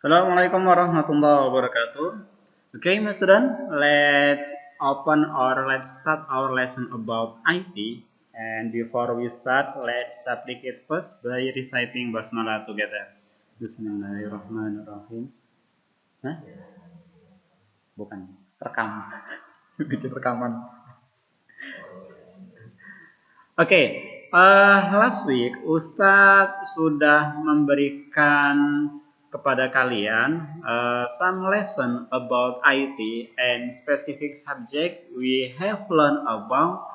Assalamualaikum warahmatullahi wabarakatuh. Okay, my student, let's start our lesson about IT. And before we start, let's supplicate first by reciting basmalah together. Bismillahirrahmanirrahim. Hah? Bukan, rekam. Bikin rekaman. Okay, last week Ustadz sudah memberikan kepada kalian some lesson about IT and specific subject we have learned about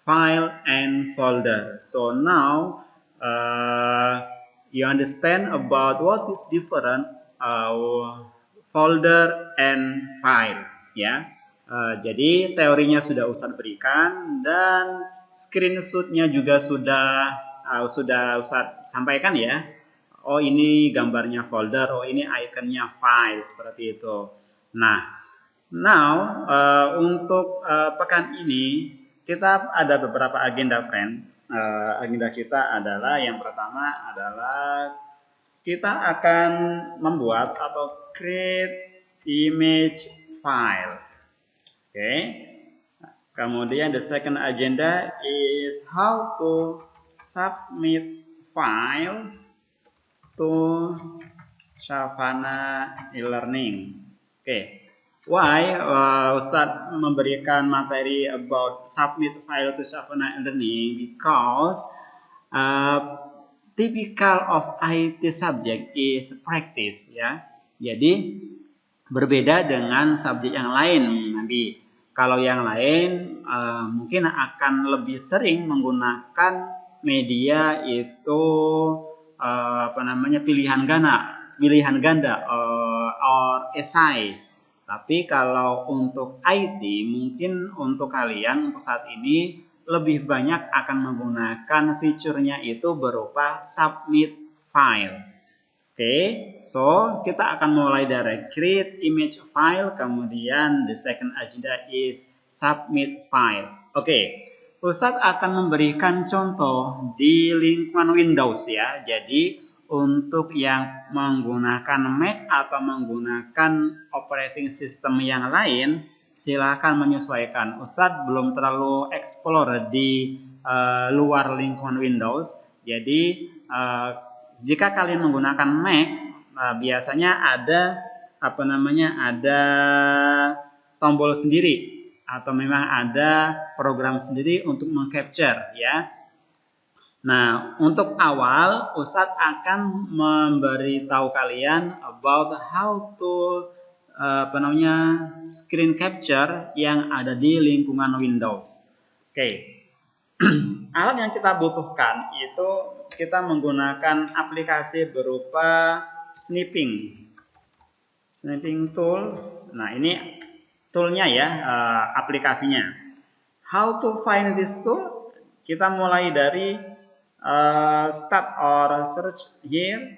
file and folder. So now you understand about what is different folder and file, ya. Jadi teorinya sudah Ustadz berikan dan screenshotnya juga sudah Ustadz sampaikan ya. Oh ini gambarnya folder, oh ini ikonnya file, seperti itu. Nah, now untuk pekan ini kita ada beberapa agenda, friend. Agenda kita adalah yang pertama adalah kita akan membuat atau create image file. Okay. Kemudian the second agenda is how to submit file to Savannah e-learning. Okay. Why Ustadz memberikan materi about submit file to Savannah e-learning? Because typical of IT subject is practice, ya. Jadi berbeda dengan subjek yang lain nanti. Kalau yang lain mungkin akan lebih sering menggunakan media itu pilihan ganda or esai. Tapi kalau untuk IT mungkin untuk kalian untuk saat ini lebih banyak akan menggunakan fiturnya itu berupa submit file. Oke, so kita akan mulai dari create image file, kemudian the second agenda is submit file. Oke, Ustadz akan memberikan contoh di lingkungan Windows ya. Jadi untuk yang menggunakan Mac atau menggunakan operating system yang lain, silakan menyesuaikan. Ustadz belum terlalu explore di luar lingkungan Windows. Jadi jika kalian menggunakan Mac, biasanya ada ada tombol sendiri atau memang ada program sendiri untuk mengcapture ya. Nah, untuk awal Ustadz akan memberitahu kalian about how to screen capture yang ada di lingkungan Windows. Oke. Alat yang kita butuhkan itu kita menggunakan aplikasi berupa snipping tools. Nah, ini toolnya ya, aplikasinya. How to find this tool? Kita mulai dari start or search here.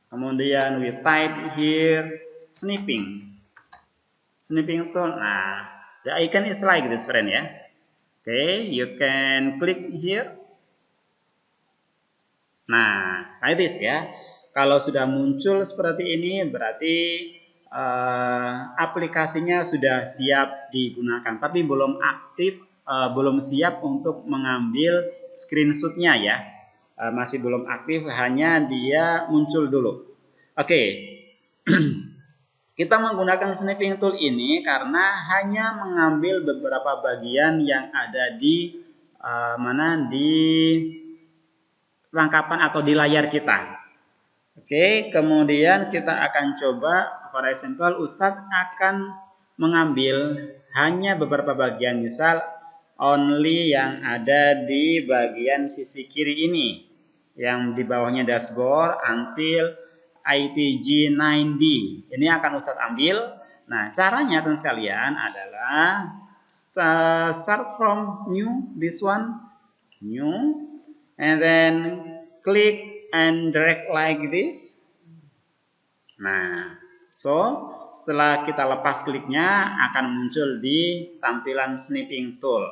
Kemudian we type here snipping tool. Nah, the icon is like this, friend ya. Okay, you can click here. Nah, like this ya. Kalau sudah muncul seperti ini, berarti aplikasinya sudah siap digunakan. Tapi belum aktif, belum siap untuk mengambil screenshotnya ya. Masih belum aktif, hanya dia muncul dulu. Oke. Kita menggunakan snipping tool ini karena hanya mengambil beberapa bagian yang ada di rangkapan atau di layar kita. Oke, kemudian kita akan coba, for example, Ustadz akan mengambil hanya beberapa bagian, misal only yang ada di bagian sisi kiri ini, yang di bawahnya dashboard until ITG 9B. Ini akan Ustadz ambil. Nah, caranya teman sekalian adalah start from new, this one, new. And then click and drag like this. Nah, so setelah kita lepas kliknya akan muncul di tampilan snipping tool.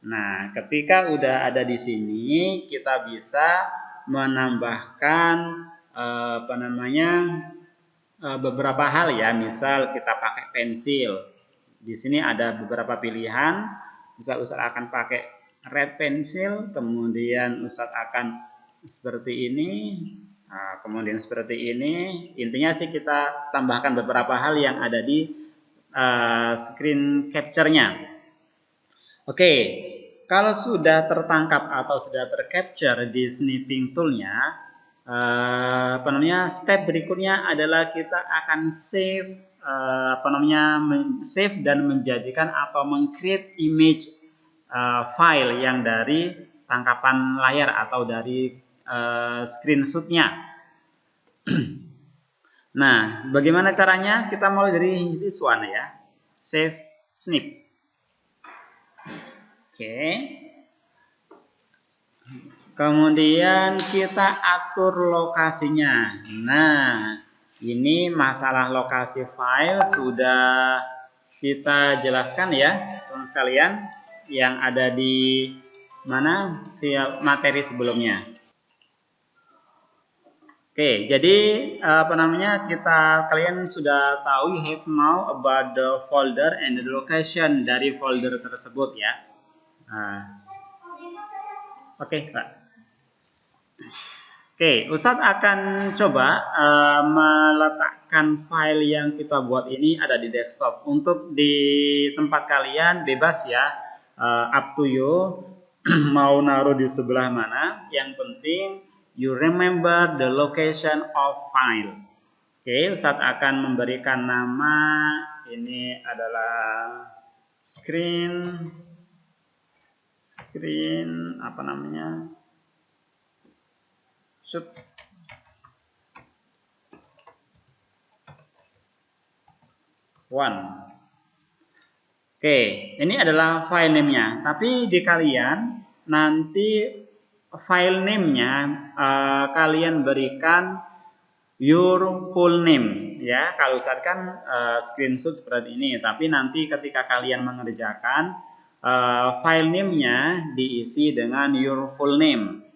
Nah, ketika udah ada di sini, kita bisa menambahkan beberapa hal ya, misal kita pakai pensil. Di sini ada beberapa pilihan. Misal Ustadz akan pakai red pencil, kemudian Ustadz akan seperti ini, kemudian seperti ini. Intinya sih kita tambahkan beberapa hal yang ada di screen capture-nya. Oke, kalau sudah tertangkap atau sudah tercapture di snipping tool-nya, step berikutnya adalah kita akan save save dan menjadikan atau meng-create image file yang dari tangkapan layar atau dari screenshot-nya. Nah, bagaimana caranya? Kita mulai dari this one ya, save snip. Oke. Kemudian kita atur lokasinya. Nah, ini masalah lokasi file sudah kita jelaskan ya, teman sekalian, yang ada di mana via materi sebelumnya. Oke, jadi kalian sudah tahu, you have know about the folder and the location dari folder tersebut ya. Nah, oke, Pak. Oke, Ustadz akan coba meletakkan file yang kita buat ini ada di desktop. Untuk di tempat kalian bebas ya, up to you, mau naruh di sebelah mana. Yang penting you remember the location of file. Oke, Ustadz akan memberikan nama, ini adalah screen shoot. Oke, ini adalah file name-nya. Tapi di kalian nanti file name-nya kalian berikan your full name ya. Kalau misalkan screenshot seperti ini, tapi nanti ketika kalian mengerjakan file name-nya diisi dengan your full name.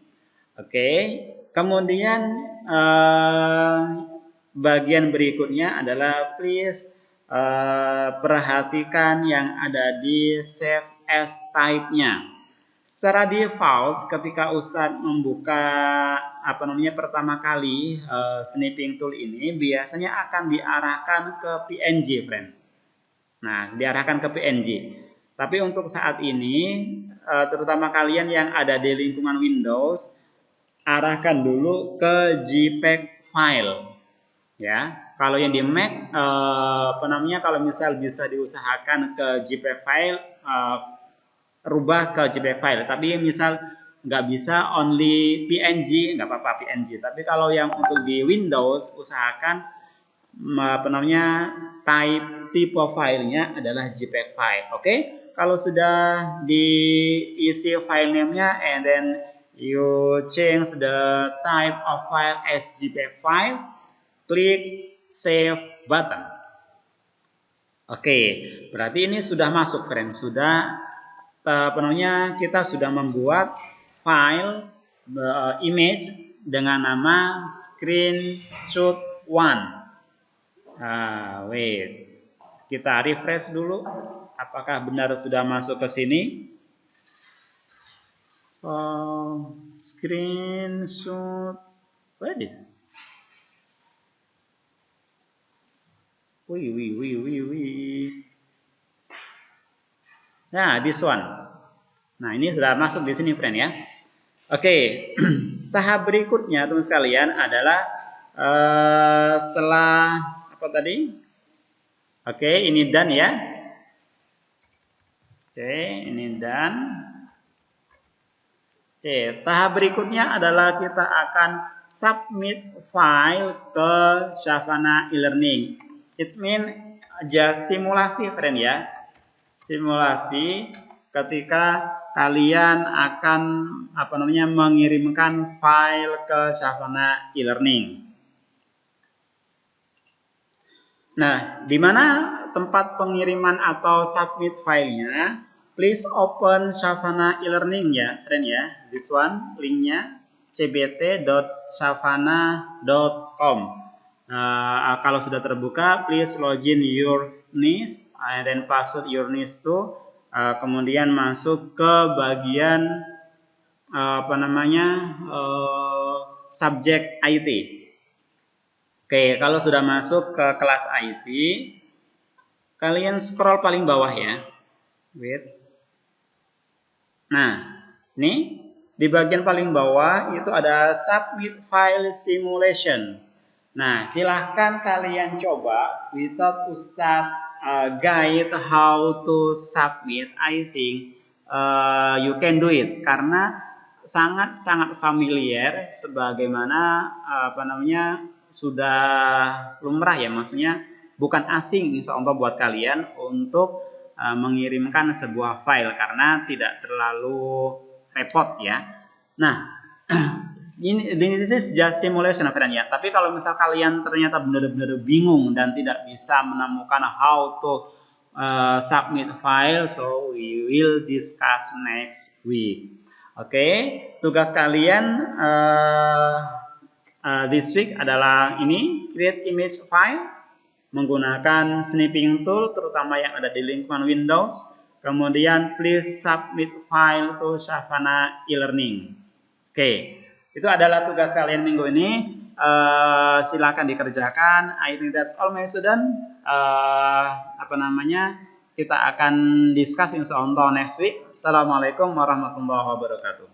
Oke. Kemudian bagian berikutnya adalah please perhatikan yang ada di save as type-nya. Secara default ketika Ustadz membuka pertama kali snipping tool ini biasanya akan diarahkan ke PNG, friend. Nah, diarahkan ke PNG. Tapi untuk saat ini terutama kalian yang ada di lingkungan Windows, arahkan dulu ke JPEG file ya. Kalau yang di Mac kalau misal bisa diusahakan ke JPEG file, rubah ke JPEG file. Tapi misal nggak bisa only PNG, nggak apa-apa PNG. Tapi kalau yang untuk di Windows usahakan tipe filenya adalah JPEG file. Oke? Kalau sudah diisi file name-nya and then you change the type of file as JPEG file, klik save button. Oke, berarti ini sudah masuk, friend. Sudah kita sudah membuat file image dengan nama screenshot1. Wait, kita refresh dulu. Apakah benar sudah masuk ke sini? Screenshot, what is? Nah, this one. Nah, ini sudah masuk di sini, friend ya. Oke, tahap berikutnya teman sekalian adalah setelah apa tadi? Oke, ini done ya. Oke, ini done. Oke, tahap berikutnya adalah kita akan submit file ke Savannah e-learning. It mean just simulasi, friend ya. Simulasi ketika kalian akan mengirimkan file ke Savannah e-learning. Nah, di mana tempat pengiriman atau submit filenya? Please open Savannah e-learning ya, friend ya. This one linknya cbt.savannah.com. Kalau sudah terbuka, please login your NIS and then password your NIS too. Kemudian masuk ke bagian subjek IT. Oke, kalau sudah masuk ke kelas IT, kalian scroll paling bawah ya. Wait. Nah, ini di bagian paling bawah itu ada submit file simulation. Nah, silahkan kalian coba without Ustadz guide how to submit. I think you can do it karena sangat-sangat familiar sebagaimana sudah lumrah ya, maksudnya bukan asing insya Allah buat kalian untuk mengirimkan sebuah file karena tidak terlalu repot ya. Nah, this is just simulation ya. Tapi kalau misal kalian ternyata benar-benar bingung dan tidak bisa menemukan how to submit file, so we will discuss next week. Oke, tugas kalian this week adalah ini, create image file menggunakan snipping tool terutama yang ada di lingkungan Windows. Kemudian please submit file to Savannah e-learning. Oke, itu adalah tugas kalian minggu ini. Silakan dikerjakan. I think that's all my student. Kita akan discuss insya Allah next week. Assalamualaikum warahmatullahi wabarakatuh.